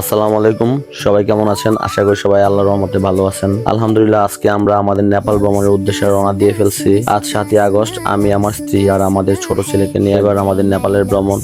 আসসালামু আলাইকুম। সবাই কেমন আছেন? আশা করি সবাই আল্লাহর রহমতে ভালো আছেন। আলহামদুলিল্লাহ, আজকে আমরা আমাদের নেপাল ভ্রমণের উদ্দেশ্যে রওনা দিয়ে ফেলছি। আজ 7ই আগস্ট। আমি, আমার স্ত্রী আর আমাদের ছোট ছেলেকে নিয়ে এবার আমাদের নেপালের ভ্রমণ।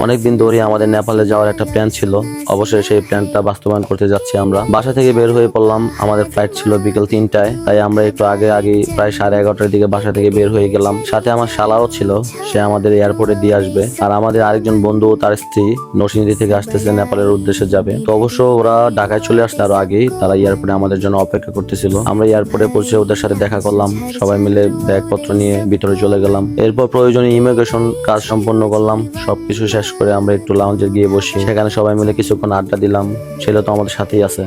অনেকদিন ধরে আমাদের নেপালে যাওয়ার একটা প্ল্যান ছিল। অবশ্যই সেই প্ল্যানটা বাস্তবায়ন করতে যাচ্ছি আমরা। বাসা থেকে বের হয়ে পড়লাম। আমাদের ফ্লাইট ছিল বিকেল 3টায়, তাই আমরা একটু আগে প্রায় 11:30টার দিকে বাসা থেকে বের হয়ে গেলাম। সাথে আমার শালাও ছিল, সে আমাদের এয়ারপোর্টে দিয়ে আসবে। আর আমাদের আরেকজন বন্ধু ও তার স্ত্রী নরসিংদী থেকে আসতেছে, নেপালের উদ্দেশ্যে যাবে। তো অবশ্য ওরা ঢাকায় চলে আসছে আরো আগেই। তারা এয়ারপোর্টে আমাদের জন্য অপেক্ষা করতেছিল। আমরা এয়ারপোর্টে পৌঁছে ওদের সাথে দেখা করলাম। সবাই মিলে ব্যাগপত্র নিয়ে ভিতরে চলে গেলাম। এরপর প্রয়োজনীয় ইমিগ্রেশন কাজ সম্পন্ন করলাম। সবকিছু শেষ করে আমরা একটু লাউঞ্জে গিয়ে বসি। সেখানে সবাই মিলে কিছুক্ষণ আড্ডা দিলাম। ছেলে তো আমাদের সাথেই আছে,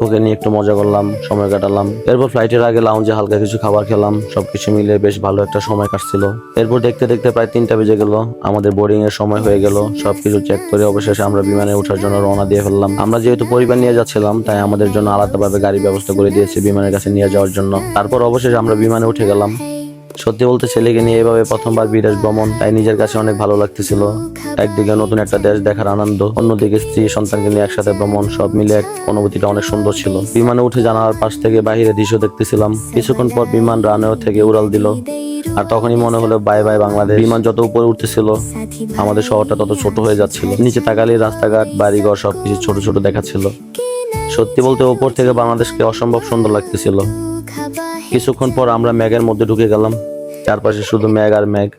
ওকে নিয়ে একটু মজা করলাম, সময় কাটালাম। এরপর ফ্লাইটের আগে লাউঞ্জে হালকা কিছু খাবার খেলাম। সবকিছু মিলে বেশ ভালো একটা সময় কাটছিল। এরপর দেখতে দেখতে প্রায় 3টা বেজে গেল। আমাদের বোর্ডিং এর সময় হয়ে গেল। সবকিছু চেক করে অবশেষে আমরা বিমানে ওঠার জন্য রওনা দিয়ে ফেললাম। আমরা যেহেতু পরিবার নিয়ে যাচ্ছিলাম, তাই আমাদের জন্য আলাদাভাবে গাড়ি ব্যবস্থা করে দিয়েছে বিমানের কাছে নিয়ে যাওয়ার জন্য। তারপর অবশেষে আমরা বিমানে উঠে গেলাম। সত্যি বলতে ছেলেকে নিয়ে এভাবে প্রথমবার বিদেশ ভ্রমণ, তাই নিজের কাছে অনেক ভালো লাগতেছিল। একদিকে নতুন একটা দেশ দেখার আনন্দ, অন্যদিকে স্ত্রী সন্তানকে নিয়ে একসাথে ভ্রমণ, সব মিলে এক অনুভূতিটা অনেক সুন্দর ছিল। বিমানে উঠে জানালার পাশ থেকে বাইরের দৃশ্য দেখতেছিলাম। কিছুক্ষণ পর বিমান রানওয়ে থেকে উড়াল দিল। আর তখনই মনে হলো বাই বাই বাংলাদেশ। বিমান যত উপরে উঠতেছিল, আমাদের শহরটা তত ছোট হয়ে যাচ্ছিল। নিচে তাকালে রাস্তাঘাট, বাড়িঘর সবকিছু ছোট ছোট দেখাচ্ছিল। সত্যি বলতে উপর থেকে বাংলাদেশকে অসম্ভব সুন্দর লাগতেছিল। কিছুক্ষণ পর আমরা মেঘের মধ্যে ঢুকে গেলাম। চারপাশে শুধু মেঘ আর মেঘ।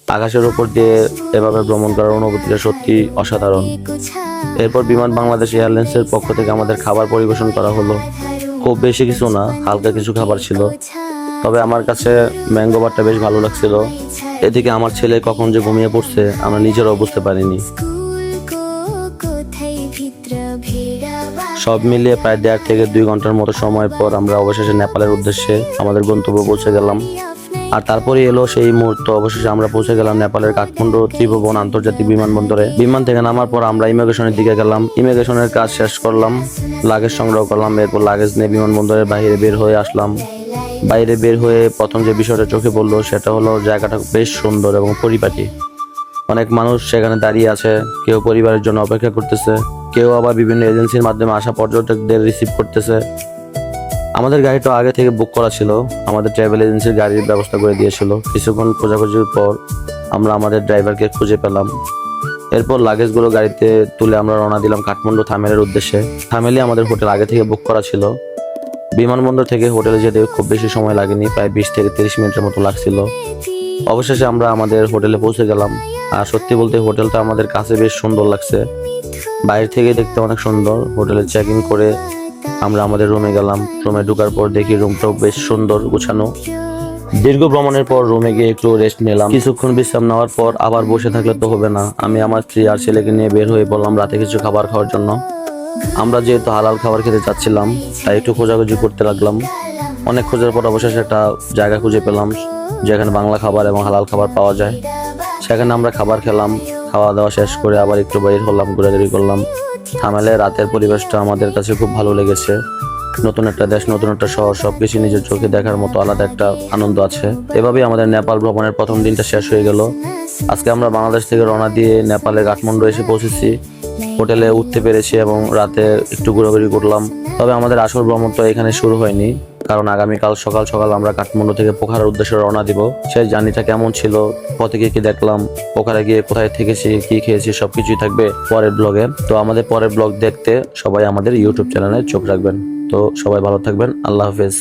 আকাশের উপর দিয়ে এভাবে ভ্রমণ করার অনুভূতিটা সত্যি অসাধারণ। এরপর বিমান বাংলাদেশ এয়ারলাইন্সের পক্ষ থেকে আমাদের খাবার পরিবেশন করা হলো। খুব বেশি কিছু না, হালকা কিছু খাবার ছিল। তবে আমার কাছে ম্যাঙ্গো বারটা বেশ ভালো লাগছিল। এদিকে আমার ছেলে কখন যে ঘুমিয়ে পড়ছে আমরা নিজেরাও বুঝতে পারিনি। সব মিলিয়ে প্রায় 1.5 থেকে 2 ঘন্টার মতো সময় পর আমরা অবশেষে নেপালের উদ্দেশ্যে আমাদের গন্তব্যে পৌঁছে গেলাম। আর তারপরে এলো সেই মুহূর্ত। অবশেষে আমরা পৌঁছে গেলাম নেপালের কাঠমান্ডু ত্রিভুবন আন্তর্জাতিক বিমানবন্দরে। বিমান থেকে নামার পর আমরা ইমিগ্রেশনের দিকে গেলাম। ইমিগ্রেশনের কাজ শেষ করলাম, লাগেজ সংগ্রহ করলাম। এরপর লাগেজ নিয়ে বিমানবন্দরের বাইরে বের হয়ে আসলাম। বাইরে বের হয়ে প্রথম যে বিষয়টা চোখে পড়লো সেটা হলো জায়গাটা বেশ সুন্দর এবং পরিপাটি। অনেক মানুষ সেখানে দাঁড়িয়ে আছে, কেউ পরিবারের জন্য অপেক্ষা করতেছে, কেউ আবার বিভিন্ন এজেন্সির মাধ্যমে আসা পর্যটকদের রিসিভ করতেছে। আমাদের গাড়িটা আগে থেকে বুক করা ছিল, আমাদের ট্রাভেল এজেন্সির গাড়ির ব্যবস্থা করে দিয়েছিল। কিছুক্ষণ খোঁজাখুঁজির পর আমরা আমাদের ড্রাইভারকে খুঁজে পেলাম। এরপর লাগেজগুলো গাড়িতে তুলে আমরা রওনা দিলাম কাঠমান্ডু থামেলের উদ্দেশ্যে। থামেলে আমাদের হোটেল আগে থেকে বুক করা ছিল। বিমানবন্দর থেকে হোটেলে যেতে খুব বেশি সময় লাগেনি, প্রায় 20 থেকে 30 মিনিটের মতো লাগছিল। অবশেষে আমরা আমাদের হোটেলে পৌঁছে গেলাম। আর সত্যি বলতে হোটেলটা আমাদের কাছে বেশ সুন্দর লাগছে, বাইরে থেকে দেখতে অনেক সুন্দর। হোটেলে চেক ইন করে আমরা আমাদের রুমে গেলাম। রুমে ঢোকার পর দেখি রুমটাও বেশ সুন্দর গোছানো। দীর্ঘ ভ্রমণের পর রুমে গিয়ে একটু রেস্ট নিলাম। কিছুক্ষণ বিশ্রাম নেওয়ার পর আবার বসে থাকলে তো হবে না, আমি আমার স্ত্রী আর ছেলেকে নিয়ে বের হয়ে পড়লাম রাতে কিছু খাবার খাওয়ার জন্য। আমরা যেহেতু হালাল খাবার খেতে চাচ্ছিলাম, তাই একটু খোঁজাখুঁজি করতে লাগলাম। অনেক খোঁজার পর অবশেষে একটা জায়গা খুঁজে পেলাম যেখানে বাংলা খাবার এবং হালাল খাবার পাওয়া যায়। সেখানে আমরা খাবার খেলাম। খাওয়া দাওয়া শেষ করে আবার একটু বাইরে হলাম, ঘোরাঘুরি করলাম। থামেলে রাতের পরিবেশটা আমাদের কাছে খুব ভালো লেগেছে। নতুন একটা দেশ, নতুন একটা শহর, সবকিছু নিজের চোখে দেখার মতো আলাদা একটা আনন্দ আছে। এভাবেই আমাদের নেপাল ভ্রমণের প্রথম দিনটা শেষ হয়ে গেল। আজকে আমরা বাংলাদেশ থেকে রওনা দিয়ে নেপালের কাঠমান্ডু এসে পৌঁছেছি। হোটেলে উঠতে পেরেছি এবং রাতে একটু ঘোরাঘুরি করলাম। তবে আমাদের আসল ভ্রমণ তো এখানে শুরু হয়নি, কারণ আগামীকাল সকাল সকাল আমরা কাঠমান্ডু থেকে পোখারার উদ্দেশ্যে রওনা দিব। সেই জার্নিটা কেমন ছিল, পথে গিয়ে কি দেখলাম, পোখারা গিয়ে কোথায় থেকেছি, কি খেয়েছি, সবকিছুই থাকবে পরের ব্লগে। তো আমাদের পরের ব্লগ দেখতে সবাই আমাদের ইউটিউব চ্যানেলে চোখ রাখবেন। তো সবাই ভালো থাকবেন। আল্লাহ হাফেজ।